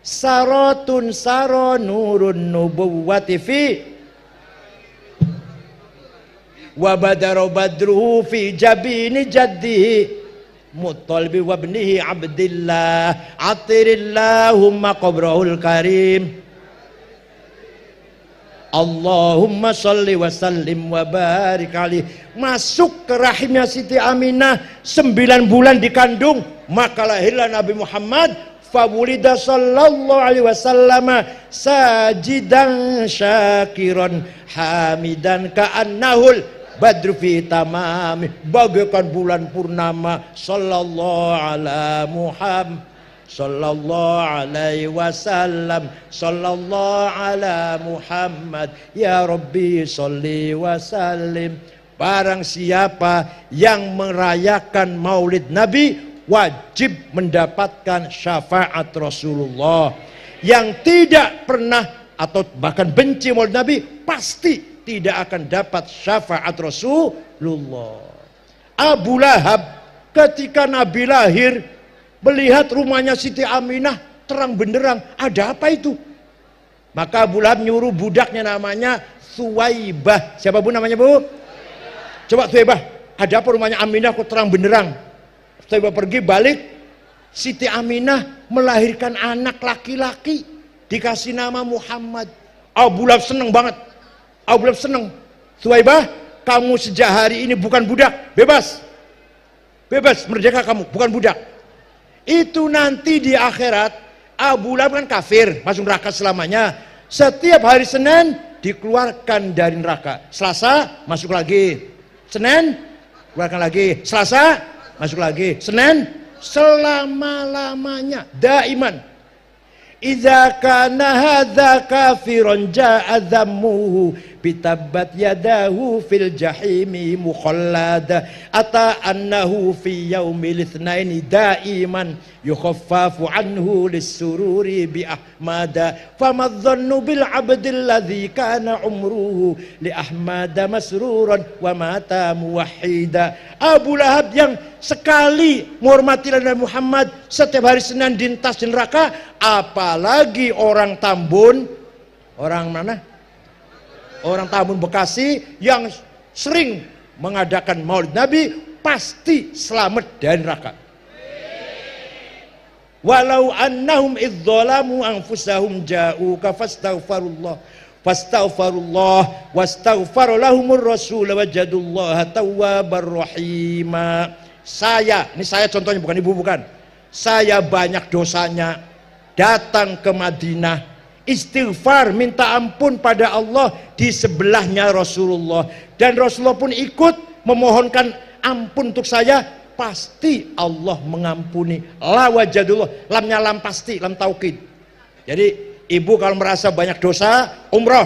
Saratun saro nurun nubuwati fi wa badaro badruhu fi jabini jaddihi Muttalib wa ibnihi Abdillah atirillahumma qabrahul karim Allahumma sholli wa sallim wa barik alaih. Masuk ke rahimnya Siti Aminah, 9 bulan dikandung, maka lahirlah Nabi Muhammad. Fawulida sallallahu alaihi wasallam sajidan syakiran hamidan ka'annahul badru fi tamami, bagaikan bulan purnama. Sallallahu ala Muhammad sallallahu alaihi wasallam, sallallahu ala Muhammad, ya Rabbi sholli wa sallim. Barang siapa yang merayakan Maulid Nabi wajib mendapatkan syafaat Rasulullah. Yang tidak pernah atau bahkan benci Maulid Nabi pasti tidak akan dapat syafaat Rasulullah. Abu Lahab ketika Nabi lahir melihat rumahnya Siti Aminah terang benderang, ada apa itu? Maka Abu Lahab nyuruh budaknya namanya Suwaibah. Siapa bu namanya bu? Coba Suwaibah, ada apa rumahnya Aminah kok terang benderang? Suwaibah pergi balik, Siti Aminah melahirkan anak laki-laki, dikasih nama Muhammad. Abu Lahab seneng banget. Abu Lahab seneng. Suwaibah, kamu sejak hari ini bukan budak, bebas. Bebas, merdeka kamu, bukan budak. Itu nanti di akhirat Abu Lahab kan kafir, masuk neraka selamanya. Setiap hari Senin dikeluarkan dari neraka. Selasa masuk lagi. Senin keluarkan lagi. Selasa masuk lagi. Senin selama-lamanya daiman. Idza kana hadza kafiran jaa dhammuhu bitabbat yadahu fil jahimi mukhallada ata annahu fi yaumil itsnaini daiman yukhaffafu anhu lis-sururi bi ahmada famadh-dhannu bil 'abdil ladzi kana umruhu li ahmada masruran wa mata muwahhida. Abu Lahab yang sekali menghormati Nabi Muhammad setiap hari Senin dintas di neraka, apalagi orang Tambun, orang mana? Orang Tambun Bekasi yang sering mengadakan Maulid Nabi pasti selamat dari neraka. walau annahum idzalamu anfusahum ja'uka fastaghfirullah wastaghfar lahumur rasul wajadullaha tawwabar rahima. Ini saya contohnya, bukan ibu, bukan. Saya banyak dosanya, datang ke Madinah, istighfar, minta ampun pada Allah di sebelahnya Rasulullah, dan Rasulullah pun ikut memohonkan ampun untuk saya, pasti Allah mengampuni. La wajadullah, lamnya lam pasti, lam taukid. Jadi ibu kalau merasa banyak dosa, umroh,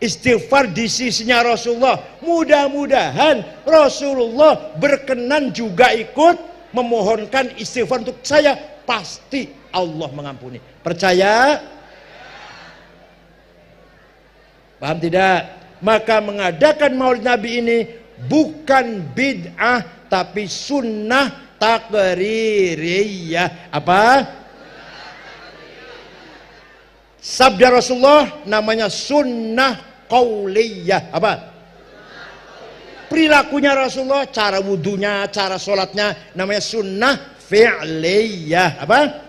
istighfar di sisinya Rasulullah, mudah-mudahan Rasulullah berkenan juga ikut memohonkan istighfar untuk saya, pasti Allah mengampuni. Percaya? Paham tidak? Maka mengadakan Maulid Nabi ini bukan bid'ah, tapi sunnah takririyah. Apa? Sabda Rasulullah namanya sunnah qauliyah. Apa? Perilakunya Rasulullah, cara wudunya, cara sholatnya, namanya sunnah fi'liyah. Apa?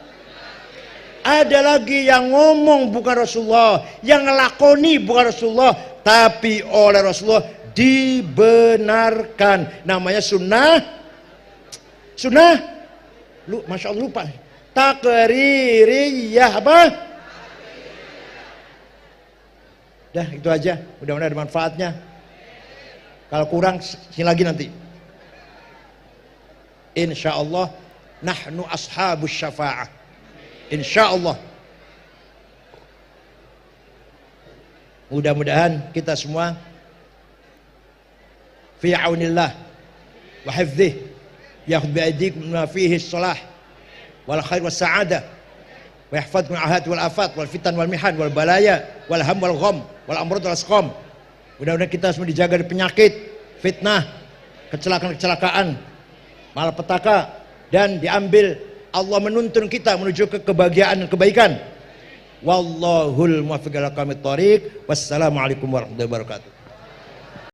Ada lagi yang ngomong bukan Rasulullah, yang ngelakoni bukan Rasulullah, tapi oleh Rasulullah dibenarkan, namanya sunnah. Masya Allah lupa, takririyah. Apa? Dah itu aja, mudah-mudahan ada manfaatnya. Kalau kurang sini lagi nanti. Insya Allah nahnu ashabus syafa'ah, insya Allah. Mudah-mudahan kita semua fi aunillah wa hifdzih ya'khudh bi aydikum ma fihi shalah wal khair was sa'adah wa yahfadhukum ahad wal afat wal fitan wal mihan wal balaya wal ham wal gham wal amrad wal asqam. Mudah-mudahan kita semua dijaga dari penyakit, fitnah, kecelakaan, malapetaka, dan diambil Allah menuntun kita menuju ke kebahagiaan dan kebaikan. Wallahul muwaffiq ila aqwamit thoriq. Wassalamualaikum warahmatullahi wabarakatuh.